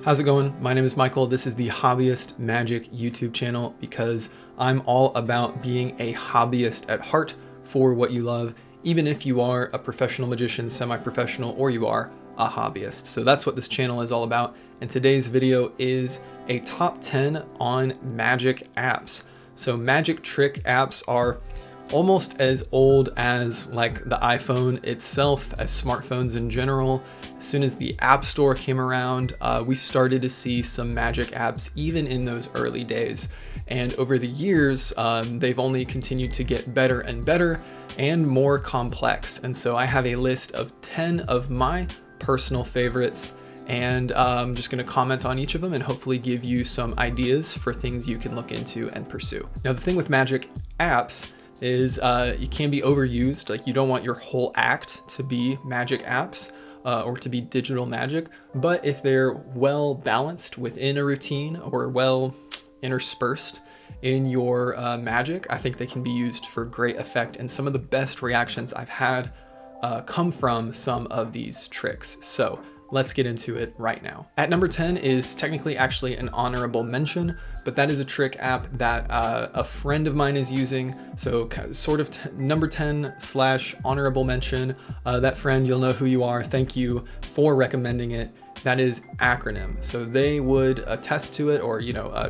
How's it going? My name is Michael. This is the Hobbyist Magic YouTube channel because I'm all about being a hobbyist at heart for what you love, even if you are a professional magician, semi-professional, or you are a hobbyist. So that's what this channel is all about. And today's video is a top 10 on magic apps. So magic trick apps are almost as old as like the iPhone itself, as smartphones in general. As soon as the App Store came around, we started to see some magic apps even in those early days. And over the years, they've only continued to get better and better and more complex. And so I have a list of 10 of my personal favorites, and I'm just going to comment on each of them and hopefully give you some ideas for things you can look into and pursue. Now, the thing with magic apps is you can be overused. Like, you don't want your whole act to be magic apps or to be digital magic, but if they're well balanced within a routine or well interspersed in your magic, I think they can be used for great effect. And some of the best reactions I've had come from some of these tricks. So let's get into it right now. At number 10 is technically actually an honorable mention, but that is a trick app that a friend of mine is using. So sort of number 10 / honorable mention. That friend, you'll know who you are. Thank you for recommending it. That is Acronym. So they would attest to it, or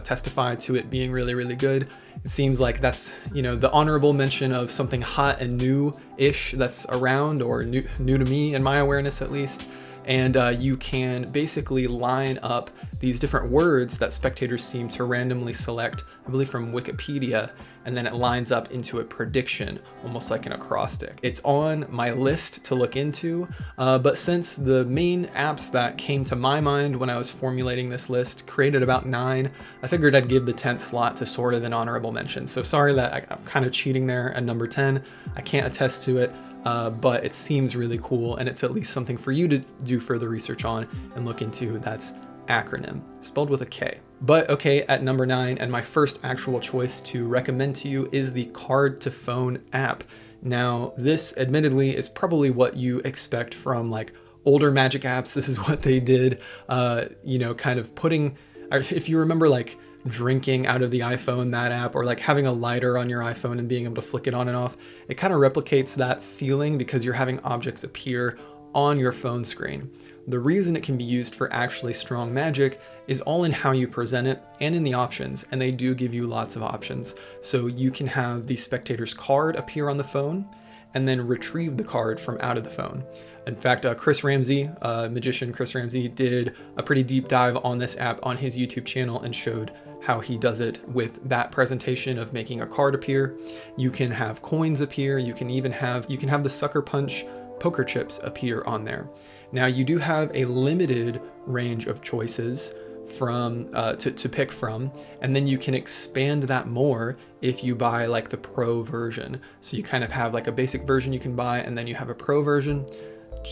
testify to it being really, really good. It seems like that's the honorable mention of something hot and new-ish that's around, or new to me in my awareness at least. And you can basically line up these different words that spectators seem to randomly select, I believe from Wikipedia, and then it lines up into a prediction, almost like an acrostic. It's on my list to look into, but since the main apps that came to my mind when I was formulating this list created about 9, I figured I'd give the 10th slot to sort of an honorable mention. So sorry that I'm kind of cheating there at number 10. I can't attest to it, but it seems really cool, and it's at least something for you to do further research on and look into. That's Acronym, spelled with a K. But okay, at number 9, and my first actual choice to recommend to you, is the Card to Phone app. Now, this admittedly is probably what you expect from like older magic apps. This is what they did, kind of putting, if you remember like drinking out of the iPhone, that app, or like having a lighter on your iPhone and being able to flick it on and off, it kind of replicates that feeling because you're having objects appear on your phone screen. The reason it can be used for actually strong magic is all in how you present it and in the options, and they do give you lots of options. So you can have the spectator's card appear on the phone and then retrieve the card from out of the phone. In fact, Chris Ramsey, magician Chris Ramsey, did a pretty deep dive on this app on his YouTube channel and showed how he does it with that presentation of making a card appear. You can have coins appear. You can have the sucker punch poker chips appear on there. Now, you do have a limited range of choices from to pick from, and then you can expand that more if you buy like the pro version. So you kind of have like a basic version you can buy, and then you have a pro version.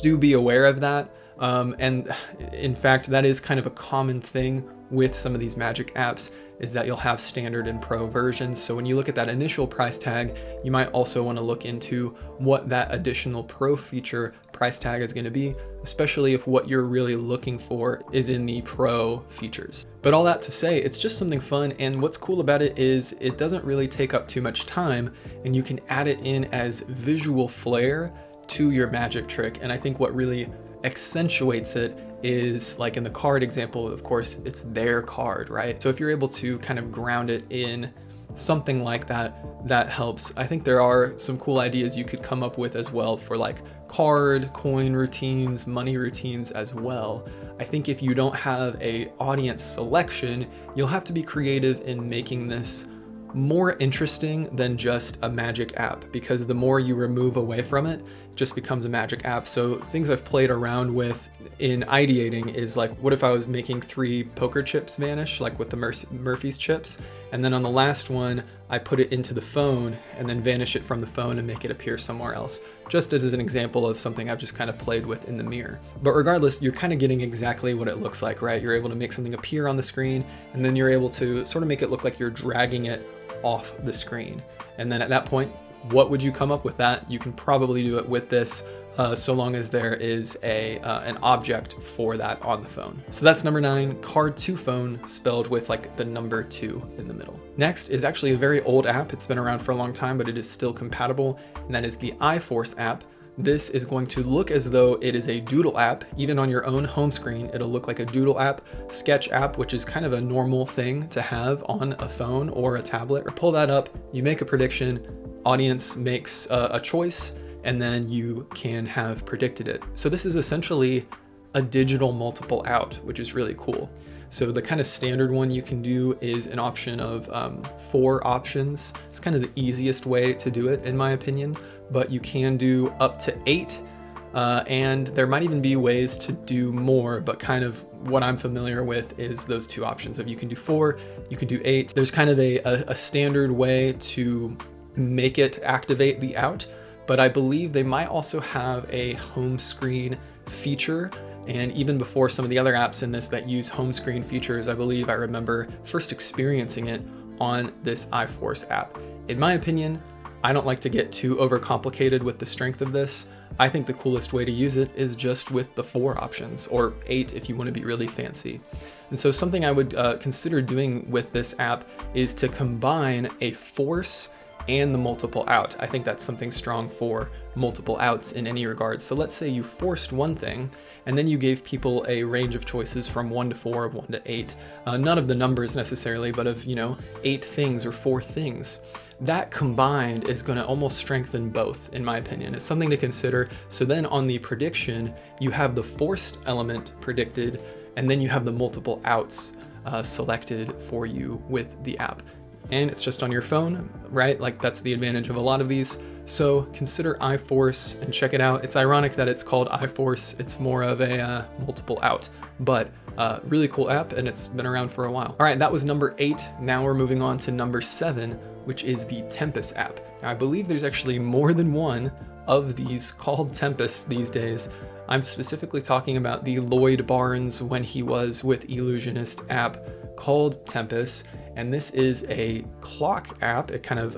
Do be aware of that. And in fact, that is kind of a common thing with some of these magic apps, is that you'll have standard and pro versions. So when you look at that initial price tag, you might also want to look into what that additional pro feature price tag is going to be, especially if what you're really looking for is in the pro features. But all that to say, it's just something fun, and what's cool about it is it doesn't really take up too much time, and you can add it in as visual flair to your magic trick. And I think what really accentuates it is, like in the card example, of course, it's their card, right? So if you're able to kind of ground it in something like that, that helps. I think there are some cool ideas you could come up with as well for like card, coin routines, money routines as well. I think if you don't have a audience selection, you'll have to be creative in making this more interesting than just a magic app, because the more you remove away from it, it just becomes a magic app. So things I've played around with in ideating is like, what if I was making 3 poker chips vanish, like with the Murphy's chips, and then on the last one I put it into the phone and then vanish it from the phone and make it appear somewhere else, just as an example of something I've just kind of played with in the mirror. But regardless, you're kind of getting exactly what it looks like, right? You're able to make something appear on the screen, and then you're able to sort of make it look like you're dragging it off the screen. And then at that point, what would you come up with that? You can probably do it with this so long as there is an object for that on the phone. So that's number 9, card to phone, spelled with like the number 2 in the middle. Next is actually a very old app. It's been around for a long time, but it is still compatible, and that is the iForce app. This is going to look as though it is a doodle app. Even on your own home screen, it'll look like a doodle app, sketch app, which is kind of a normal thing to have on a phone or a tablet. Or pull that up, you make a prediction, audience makes a choice, and then you can have predicted it. So this is essentially a digital multiple out, which is really cool. So the kind of standard one you can do is an option of 4 options. It's kind of the easiest way to do it, in my opinion, but you can do up to 8, and there might even be ways to do more, but kind of what I'm familiar with is those 2 options. If you can do 4, you can do 8. There's kind of a standard way to make it activate the out, but I believe they might also have a home screen feature. And even before some of the other apps in this that use home screen features, I believe I remember first experiencing it on this iForce app. In my opinion, I don't like to get too overcomplicated with the strength of this. I think the coolest way to use it is just with the 4 options, or 8 if you want to be really fancy. And so something I would consider doing with this app is to combine a force and the multiple out. I think that's something strong for multiple outs in any regard. So let's say you forced one thing, and then you gave people a range of choices from 1 to 4, of 1 to 8. None of the numbers necessarily, but of 8 things or 4 things. That combined is going to almost strengthen both, in my opinion. It's something to consider. So then on the prediction, you have the forced element predicted, and then you have the multiple outs selected for you with the app. And it's just on your phone, right? Like that's the advantage of a lot of these. So consider iForce and check it out. It's ironic that it's called iForce. It's more of a multiple out, but really cool app, and it's been around for a while. All right, that was number 8. Now we're moving on to number 7, which is the Tempest app. Now I believe there's actually more than one of these called Tempest these days. I'm specifically talking about the Lloyd Barnes when he was with Illusionist app called Tempest. And this is a clock app. It kind of,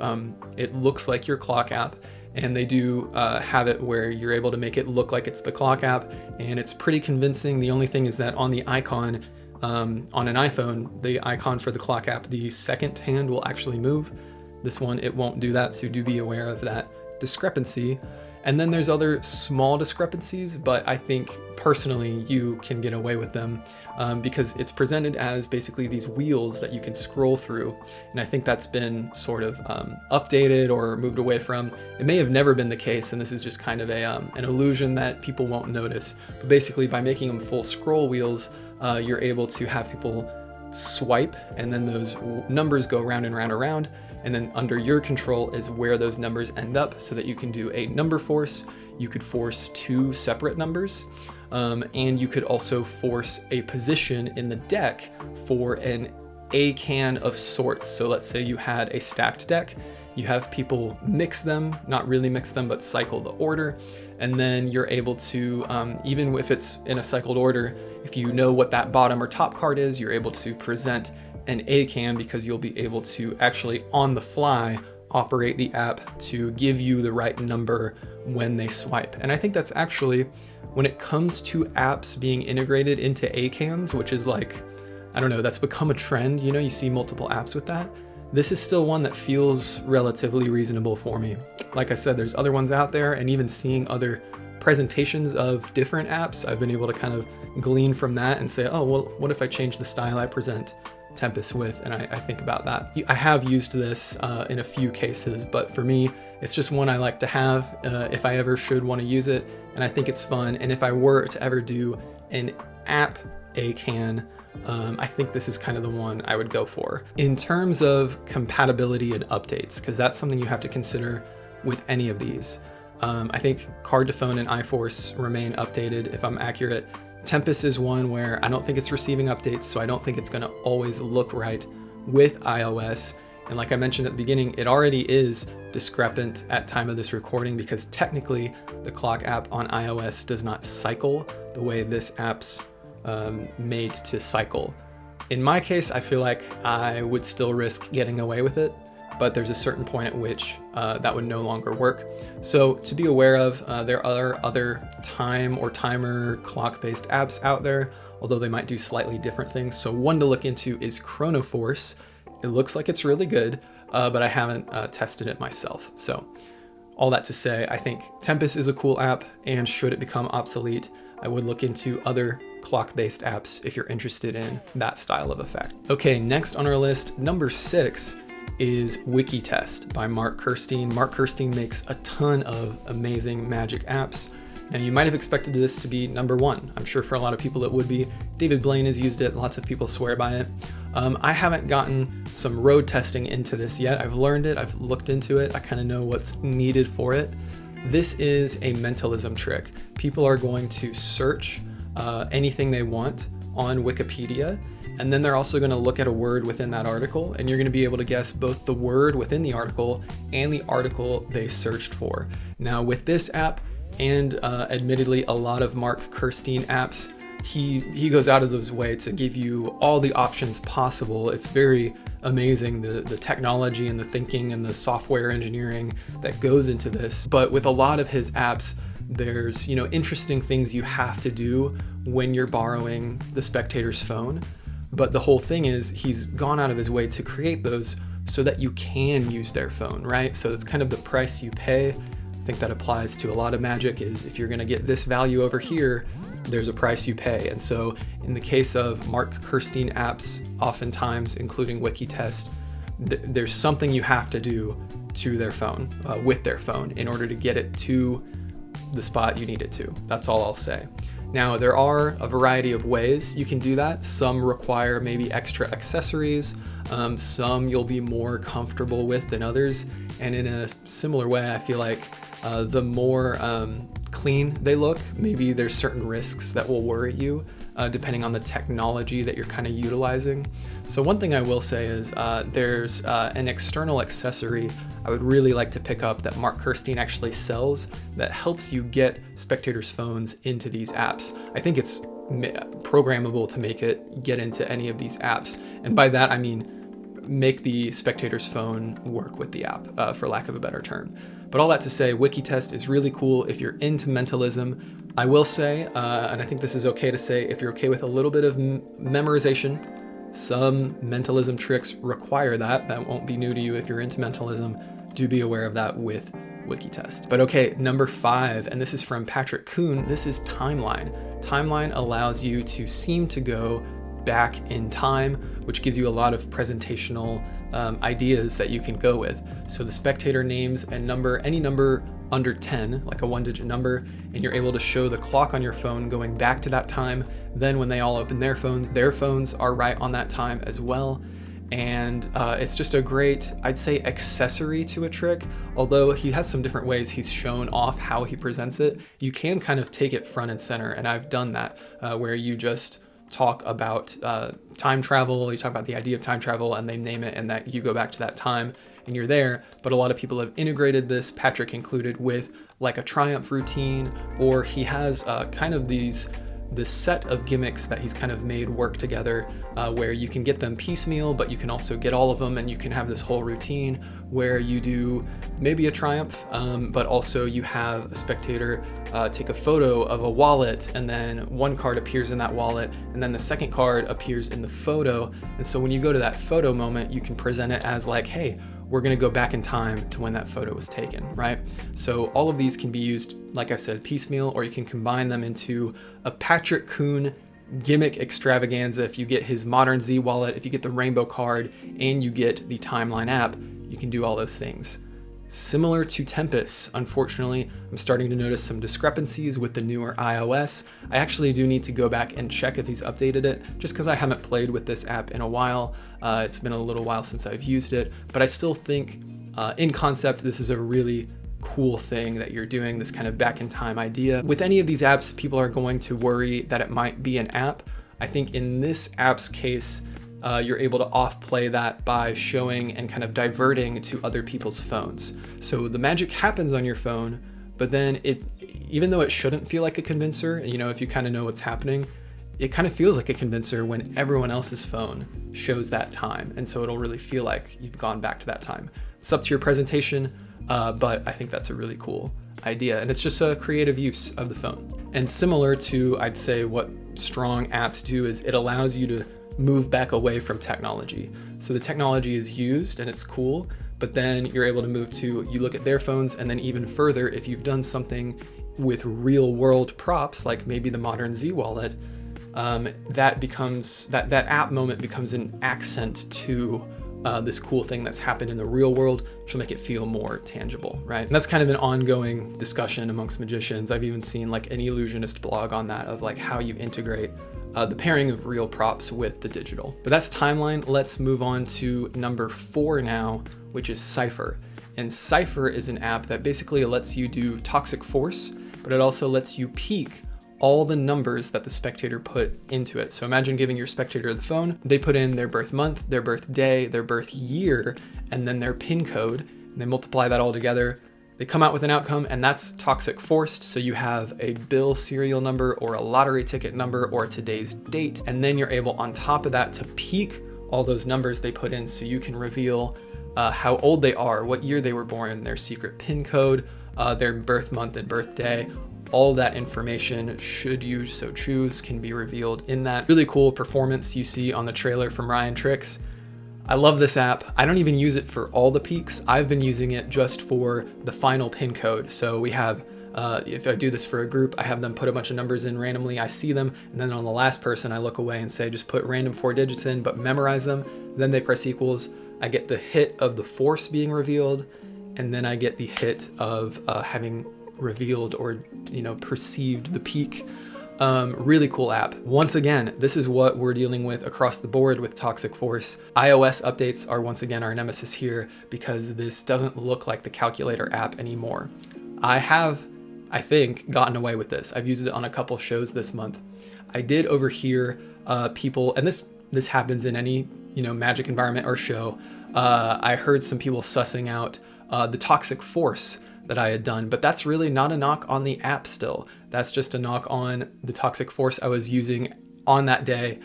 it looks like your clock app, and they do have it where you're able to make it look like it's the clock app, and it's pretty convincing. The only thing is that on the icon, on an iPhone, the icon for the clock app, the second hand will actually move. This one, it won't do that, so do be aware of that discrepancy. And then there's other small discrepancies, but I think personally you can get away with them because it's presented as basically these wheels that you can scroll through. And I think that's been sort of updated or moved away from. It may have never been the case, and this is just kind of an illusion that people won't notice. But basically by making them full scroll wheels, you're able to have people swipe, and then those numbers go round and round and round. And then under your control is where those numbers end up, so that you can do a number force. You could force 2 separate numbers, and you could also force a position in the deck for an A-can of sorts. So let's say you had a stacked deck, you have people mix them, not really mix them, but cycle the order. And then you're able to, even if it's in a cycled order, if you know what that bottom or top card is, you're able to present an A-can, because you'll be able to actually on the fly operate the app to give you the right number when they swipe. And I think that's actually, when it comes to apps being integrated into A-cans, which is like, I don't know, that's become a trend. You see multiple apps with that. This is still one that feels relatively reasonable for me. Like I said, there's other ones out there, and even seeing other presentations of different apps, I've been able to kind of glean from that and say, oh, well, what if I change the style I present Tempest with? And I think about that. I have used this in a few cases, but for me, it's just one I like to have if I ever should want to use it, and I think it's fun. And if I were to ever do an app A-can, I think this is kind of the one I would go for. In terms of compatibility and updates, because that's something you have to consider with any of these. I think card to phone and iForce remain updated, if I'm accurate. Tempest is one where I don't think it's receiving updates, so I don't think it's going to always look right with iOS. And like I mentioned at the beginning, it already is discrepant at time of this recording, because technically the clock app on iOS does not cycle the way this app's made to cycle. In my case, I feel like I would still risk getting away with it, but there's a certain point at which that would no longer work. So to be aware of, there are other time or timer clock-based apps out there, although they might do slightly different things. So one to look into is Chronoforce. It looks like it's really good, but I haven't tested it myself. So all that to say, I think Tempest is a cool app, and should it become obsolete, I would look into other clock-based apps if you're interested in that style of effect. Okay, next on our list, number 6 is WikiTest by Mark Kirstein. Mark Kirstein makes a ton of amazing magic apps. Now you might have expected this to be number 1. I'm sure for a lot of people it would be. David Blaine has used it, lots of people swear by it. I haven't gotten some road testing into this yet. I've learned it, I've looked into it, I kind of know what's needed for it. This is a mentalism trick. People are going to search anything they want on Wikipedia, and then they're also going to look at a word within that article, and you're going to be able to guess both the word within the article and the article they searched for. Now with this app, and admittedly a lot of Mark Kirstein apps, he goes out of his way to give you all the options possible. It's very amazing, the technology and the thinking and the software engineering that goes into this. But with a lot of his apps, there's interesting things you have to do when you're borrowing the spectator's phone. But the whole thing is he's gone out of his way to create those so that you can use their phone, right? So it's kind of the price you pay. I think that applies to a lot of magic, is if you're going to get this value over here, there's a price you pay. And so in the case of Mark Kirstein apps, oftentimes including WikiTest, there's something you have to do to their phone, with their phone, in order to get it to the spot you need it to. That's all I'll say. Now, there are a variety of ways you can do that. Some require maybe extra accessories. Some you'll be more comfortable with than others. And in a similar way, I feel like the more clean they look, maybe there's certain risks that will worry you depending on the technology that you're kind of utilizing. So one thing I will say is there's an external accessory I would really like to pick up that Mark Kirstein actually sells that helps you get spectators' phones into these apps. I think it's programmable to make it get into any of these apps. And by that, I mean make the spectator's phone work with the app, for lack of a better term. But all that to say, WikiTest is really cool if you're into mentalism. I will say, and I think this is okay to say, if you're okay with a little bit of memorization, some mentalism tricks require that. That won't be new to you if you're into mentalism. Do be aware of that with WikiTest. But okay, number 5, and this is from Patrick Kuhn, this is Timeline. Timeline allows you to seem to go back in time, which gives you a lot of presentational ideas that you can go with. So the spectator names and number, any number under 10, like a 1-digit number, and you're able to show the clock on your phone going back to that time. Then when they all open their phones are right on that time as well. And it's just a great, I'd say, accessory to a trick. Although he has some different ways he's shown off how he presents it, you can kind of take it front and center, and I've done that, where you just talk about time travel, you talk about the idea of time travel, and they name it, and that you go back to that time and you're there. But a lot of people have integrated this, Patrick included, with like a triumph routine, or he has kind of this set of gimmicks that he's kind of made work together, where you can get them piecemeal, but you can also get all of them, and you can have this whole routine where you do maybe a triumph, but also you have a spectator take a photo of a wallet, and then one card appears in that wallet, and then the second card appears in the photo. And so when you go to that photo moment, you can present it as like, hey, we're going to go back in time to when that photo was taken, right? So all of these can be used, like I said, piecemeal, or you can combine them into a Patrick Kuhn gimmick extravaganza. If you get his Modern Z wallet, if you get the rainbow card, and you get the Timeline app, you can do all those things. Similar to Tempest, unfortunately, I'm starting to notice some discrepancies with the newer iOS. I actually do need to go back and check if he's updated it, just because I haven't played with this app in a while. It's been a little while since I've used it, but I still think in concept, this is a really cool thing that you're doing, this kind of back in time idea. With any of these apps, people are going to worry that it might be an app. I think in this app's case, you're able to off-play that by showing and kind of diverting to other people's phones. So the magic happens on your phone, but then even though it shouldn't feel like a convincer, if you kind of know what's happening, it kind of feels like a convincer when everyone else's phone shows that time. And so it'll really feel like you've gone back to that time. It's up to your presentation, but I think that's a really cool idea. And it's just a creative use of the phone. And similar to, I'd say, what strong apps do is it allows you to move back away from technology. So the technology is used and it's cool, but then you're able to move to, you look at their phones, and then even further, if you've done something with real world props, like maybe the modern Z wallet, that app moment becomes an accent to this cool thing that's happened in the real world, which will make it feel more tangible, right? And that's kind of an ongoing discussion amongst magicians. I've even seen like an illusionist blog on that, of like how you integrate the pairing of real props with the digital. But that's timeline. Let's move on to number 4 now, which is Cipher. And Cipher is an app that basically lets you do toxic force, but it also lets you peek all the numbers that the spectator put into it. So imagine giving your spectator the phone, they put in their birth month, their birth day, their birth year, and then their PIN code, and they multiply that all together. They come out with an outcome, and that's toxic forced. So you have a bill serial number or a lottery ticket number or today's date, and then you're able on top of that to peek all those numbers they put in, so you can reveal how old they are, what year they were born, their secret PIN code, their birth month and birthday. All that information, should you so choose, can be revealed in that really cool performance you see on the trailer from Ryan Tricks. I love this app. I don't even use it for all the peaks. I've been using it just for the final PIN code. So we have, if I do this for a group, I have them put a bunch of numbers in randomly. I see them, and then on the last person, I look away and say, just put random 4 digits in, but memorize them. Then they press equals. I get the hit of the force being revealed, and then I get the hit of having revealed or perceived the peak. Really cool app. Once again, this is what we're dealing with across the board with toxic force. iOS updates are once again our nemesis here, because this doesn't look like the calculator app anymore. I think, gotten away with this. I've used it on a couple shows this month. I did overhear people, and this happens in any magic environment or show. I heard some people sussing out the toxic force that I had done, but that's really not a knock on the app still. That's just a knock on the toxic force I was using on that day.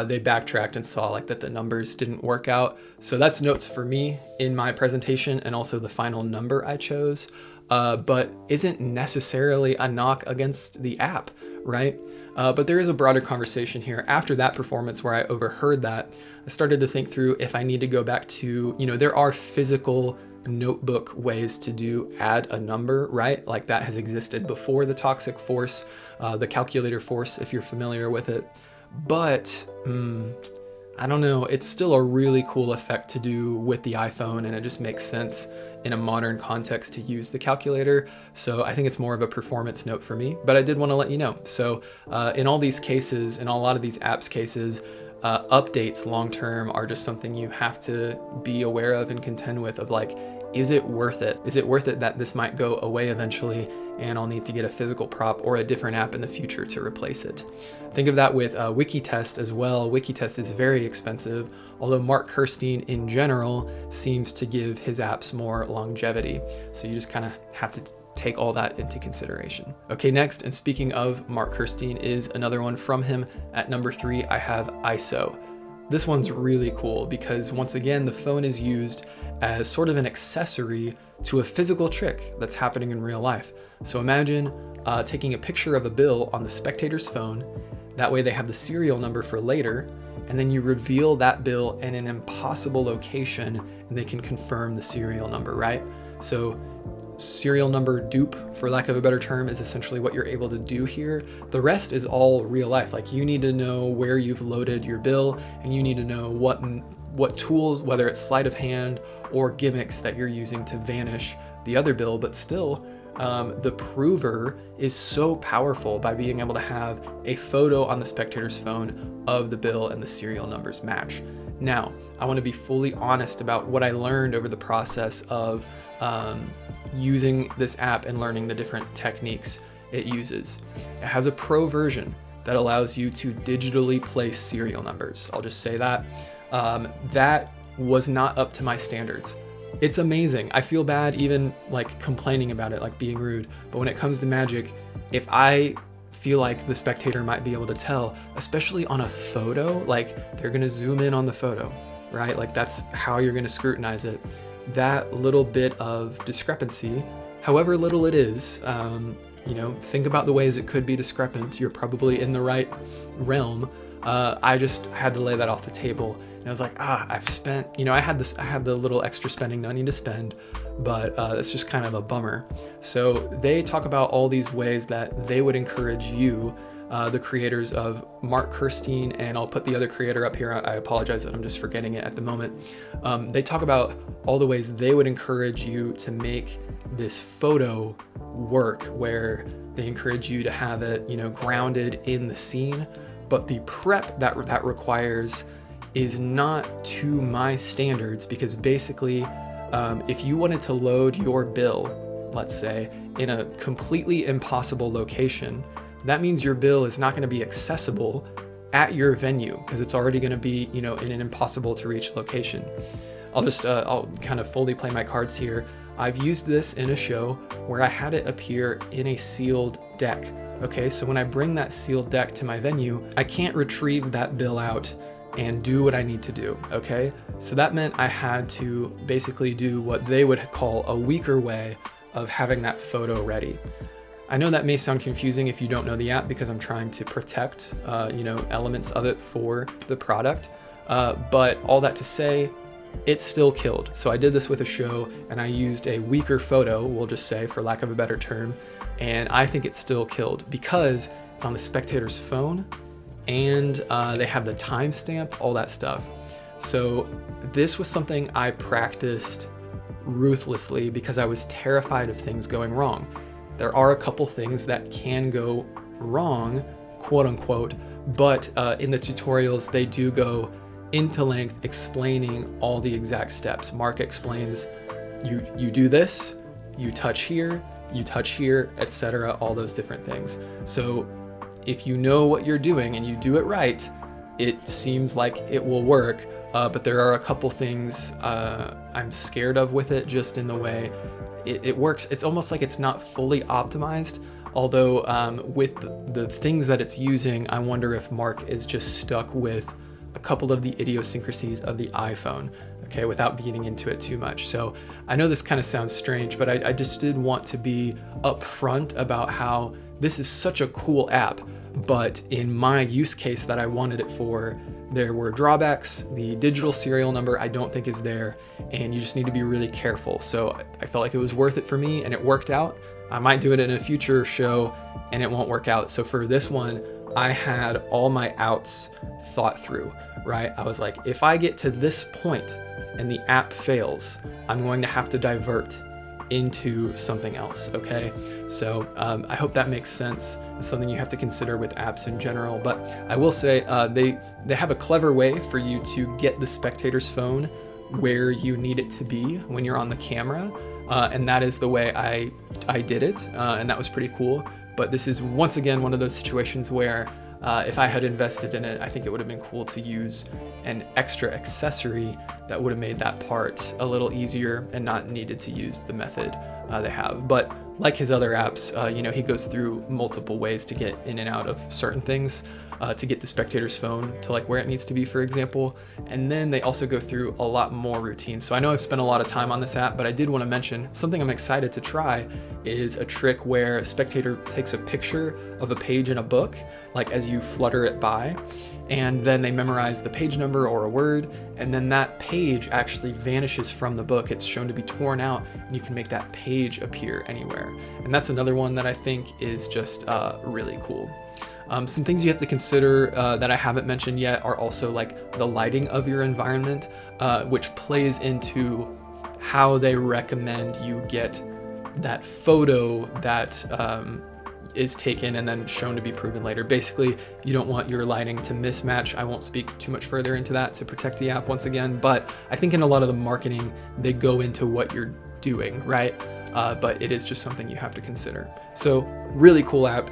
They backtracked and saw like that the numbers didn't work out. So that's notes for me in my presentation, and also the final number I chose, but isn't necessarily a knock against the app, right? But there is a broader conversation here. After that performance where I overheard that, I started to think through if I need to go back to, there are physical notebook ways to add a number, right? Like that has existed before the toxic force, the calculator force, if you're familiar with it. But I don't know, it's still a really cool effect to do with the iPhone, and it just makes sense in a modern context to use the calculator. So I think it's more of a performance note for me, but I did want to let you know. So in all these cases, in a lot of these apps cases, updates long-term are just something you have to be aware of and contend with, of like, is it worth it? Is it worth it that this might go away eventually and I'll need to get a physical prop or a different app in the future to replace it? Think of that with WikiTest as well. WikiTest is very expensive, although Mark Kirstein in general seems to give his apps more longevity. So you just kind of have to take all that into consideration. Okay, next, and speaking of Mark Kirstein, is another one from him. At number 3, I have ISO. This one's really cool because once again, the phone is used as sort of an accessory to a physical trick that's happening in real life. So imagine taking a picture of a bill on the spectator's phone. That way they have the serial number for later, and then you reveal that bill in an impossible location and they can confirm the serial number, right? So serial number dupe, for lack of a better term, is essentially what you're able to do here. The rest is all real life. Like, you need to know where you've loaded your bill, and you need to know what tools, whether it's sleight of hand or gimmicks that you're using to vanish the other bill. But still, the prover is so powerful by being able to have a photo on the spectator's phone of the bill and the serial numbers match. Now, I want to be fully honest about what I learned over the process of using this app and learning the different techniques it uses. It has a pro version that allows you to digitally place serial numbers. I'll just say that. That was not up to my standards. It's amazing. I feel bad even like complaining about it, like being rude. But when it comes to magic, if I feel like the spectator might be able to tell, especially on a photo, like they're gonna zoom in on the photo, right? Like that's how you're gonna scrutinize it. that little bit of discrepancy, however little it is, think about the ways it could be discrepant. You're probably in the right realm. I just had to lay that off the table. And I was like, I've spent, I had the little extra spending I need to spend, but it's just kind of a bummer. So they talk about all these ways that they would encourage you, the creators of Mark Kirstein, and I'll put the other creator up here. I apologize that I'm just forgetting it at the moment. They talk about all the ways they would encourage you to make this photo work, where they encourage you to have it, grounded in the scene. But the prep that requires is not to my standards, because basically, if you wanted to load your bill, let's say, in a completely impossible location, that means your bill is not going to be accessible at your venue, because it's already going to be, in an impossible to reach location. I'll kind of fully play my cards here. I've used this in a show where I had it appear in a sealed deck. Okay, so when I bring that sealed deck to my venue, I can't retrieve that bill out and do what I need to do, okay? So that meant I had to basically do what they would call a weaker way of having that photo ready. I know that may sound confusing if you don't know the app, because I'm trying to protect, elements of it for the product. But all that to say, it still killed. So I did this with a show, and I used a weaker photo, we'll just say, for lack of a better term, and I think it still killed because it's on the spectator's phone, and they have the timestamp, all that stuff. So this was something I practiced ruthlessly because I was terrified of things going wrong. There are a couple things that can go wrong, quote unquote, but in the tutorials, they do go into length explaining all the exact steps. Mark explains, you do this, you touch here, etc., all those different things. So if you know what you're doing and you do it right, it seems like it will work, but there are a couple things I'm scared of with it, just in the way it works. It's almost like it's not fully optimized, although with the things that it's using, I wonder if Mark is just stuck with a couple of the idiosyncrasies of the iPhone, okay, without getting into it too much. So I know this kind of sounds strange, but I just did want to be upfront about how this is such a cool app, but in my use case that I wanted it for, there were drawbacks. The digital serial number I don't think is there, and you just need to be really careful. So I felt like it was worth it for me, and it worked out. I might do it in a future show and it won't work out. So for this one, I had all my outs thought through, right? I was like, if I get to this point and the app fails, I'm going to have to divert into something else, okay? So I hope that makes sense. It's something you have to consider with apps in general, but I will say they have a clever way for you to get the spectator's phone where you need it to be when you're on the camera, and that is the way I did it, and that was pretty cool. But this is once again one of those situations where if I had invested in it, I think it would have been cool to use an extra accessory that would have made that part a little easier and not needed to use the method they have. But like his other apps, he goes through multiple ways to get in and out of certain things, to get the spectator's phone to like where it needs to be, for example. And then they also go through a lot more routines. So I know I've spent a lot of time on this app, but I did want to mention something I'm excited to try is a trick where a spectator takes a picture of a page in a book, like as you flutter it by, and then they memorize the page number or a word, and then that page actually vanishes from the book. It's shown to be torn out, and you can make that page appear anywhere. And that's another one that I think is just really cool. Some things you have to consider that I haven't mentioned yet are also like the lighting of your environment, which plays into how they recommend you get that photo that is taken and then shown to be proven later. Basically, you don't want your lighting to mismatch. I won't speak too much further into that to protect the app once again, but I think in a lot of the marketing, they go into what you're doing, right? But it is just something you have to consider. So really cool app.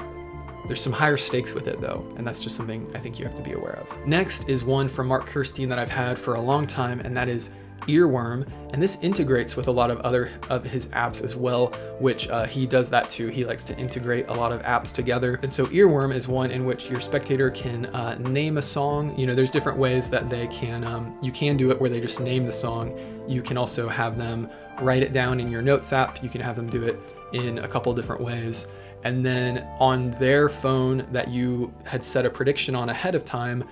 There's some higher stakes with it though, and that's just something I think you have to be aware of. Next is one from Mark Kirstein that I've had for a long time, and that is Earworm, and this integrates with a lot of other of his apps as well, which he does that too. He likes to integrate a lot of apps together. And so Earworm is one in which your spectator can name a song. You know, there's different ways that they can, you can do it where they just name the song. You can also have them write it down in your notes app. You can have them do it in a couple different ways. And then on their phone that you had set a prediction on ahead of time,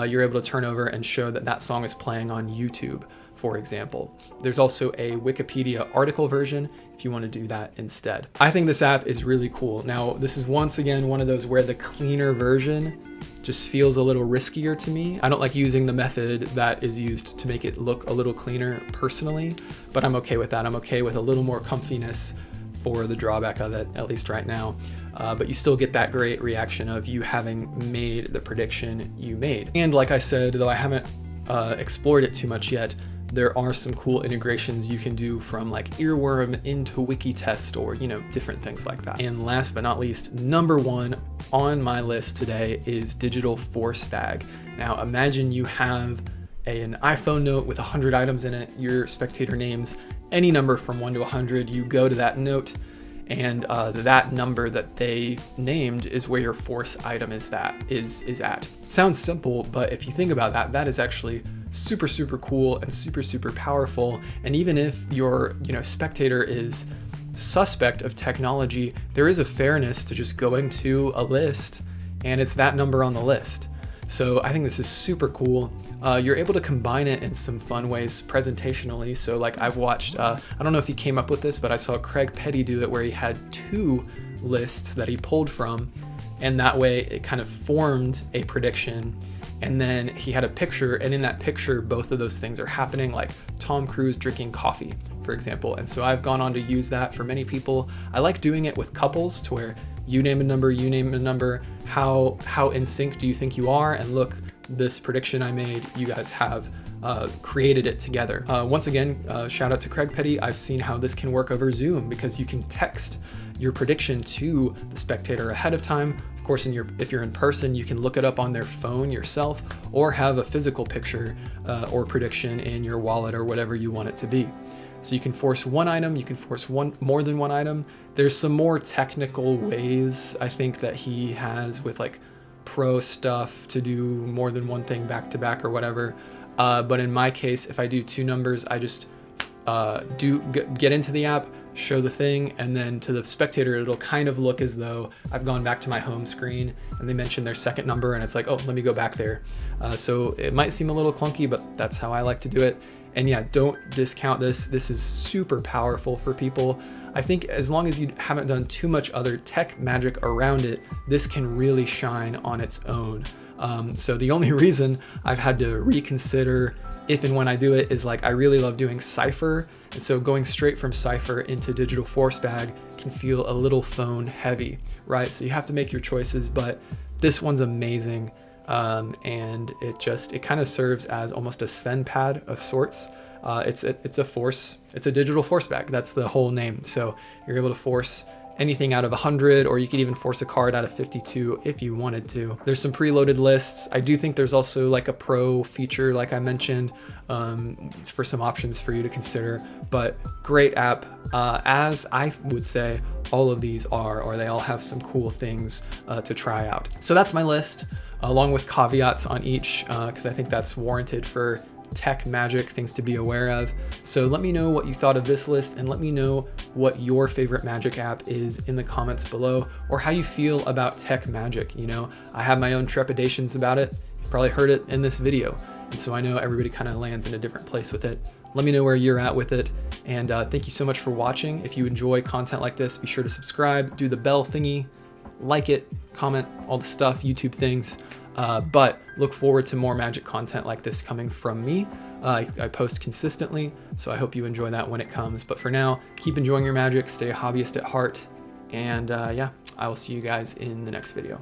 you're able to turn over and show that that song is playing on YouTube, for example. There's also a Wikipedia article version if you want to do that instead. I think this app is really cool. Now, this is once again one of those where the cleaner version just feels a little riskier to me. I don't like using the method that is used to make it look a little cleaner personally, but I'm okay with that. I'm okay with a little more comfiness for the drawback of it, at least right now. But you still get that great reaction of you having made the prediction you made. And like I said, though I haven't explored it too much yet, there are some cool integrations you can do from like Earworm into WikiTest, or, you know, different things like that. And last but not least, number one on my list today is Digital Force Bag. Now imagine you have an iPhone note with 100 items in it. Your spectator names any number from 1 to 100. You go to that note, and that number that they named is where your force item is at. Sounds simple, but if you think about that, that is actually super, super cool and super, super powerful. And even if your, you know, spectator is suspect of technology, there is a fairness to just going to a list and it's that number on the list. So I think this is super cool. You're able to combine it in some fun ways presentationally. So like I've watched, I don't know if he came up with this, but I saw Craig Petty do it where he had 2 lists that he pulled from, and that way it kind of formed a prediction. And then he had a picture, and in that picture, both of those things are happening, like Tom Cruise drinking coffee, for example. And so I've gone on to use that for many people. I like doing it with couples to where you name a number, you name a number. How in sync do you think you are? And look, this prediction I made, you guys have created it together. Once again, shout out to Craig Petty. I've seen how this can work over Zoom, because you can text your prediction to the spectator ahead of time. Of course, if you're in person, you can look it up on their phone yourself, or have a physical picture or prediction in your wallet or whatever you want it to be. So you can force one item, you can force more than one item. There's some more technical ways I think that he has with like pro stuff to do more than one thing back to back or whatever. But in my case, if I do 2 numbers, I just get into the app, show the thing, and then to the spectator, it'll kind of look as though I've gone back to my home screen and they mentioned their second number, and it's like, oh, let me go back there. So it might seem a little clunky, but that's how I like to do it. And yeah, don't discount this. This is super powerful for people. I think as long as you haven't done too much other tech magic around it, this can really shine on its own. So the only reason I've had to reconsider if and when I do it is like, I really love doing Cipher. And so going straight from Cipher into Digital Force Bag can feel a little phone heavy, right? So you have to make your choices, but this one's amazing. And it kind of serves as almost a Sven pad of sorts. It's a digital force bag. That's the whole name. So you're able to force anything out of 100, or you could even force a card out of 52 if you wanted to. There's some preloaded lists. I do think there's also like a pro feature, like I mentioned, for some options for you to consider, but great app. As I would say, all of these are, or they all have some cool things to try out. So that's my list, along with caveats on each, because I think that's warranted for tech magic, things to be aware of. So let me know what you thought of this list, and let me know what your favorite magic app is in the comments below, or how you feel about tech magic. You know, I have my own trepidations about it. You've probably heard it in this video. And so I know everybody kind of lands in a different place with it. Let me know where you're at with it. And thank you so much for watching. If you enjoy content like this, be sure to subscribe, do the bell thingy, like it, comment, all the stuff, YouTube things. But look forward to more magic content like this coming from me. I post consistently, so I hope you enjoy that when it comes. But for now, keep enjoying your magic, stay a hobbyist at heart, and yeah, I will see you guys in the next video.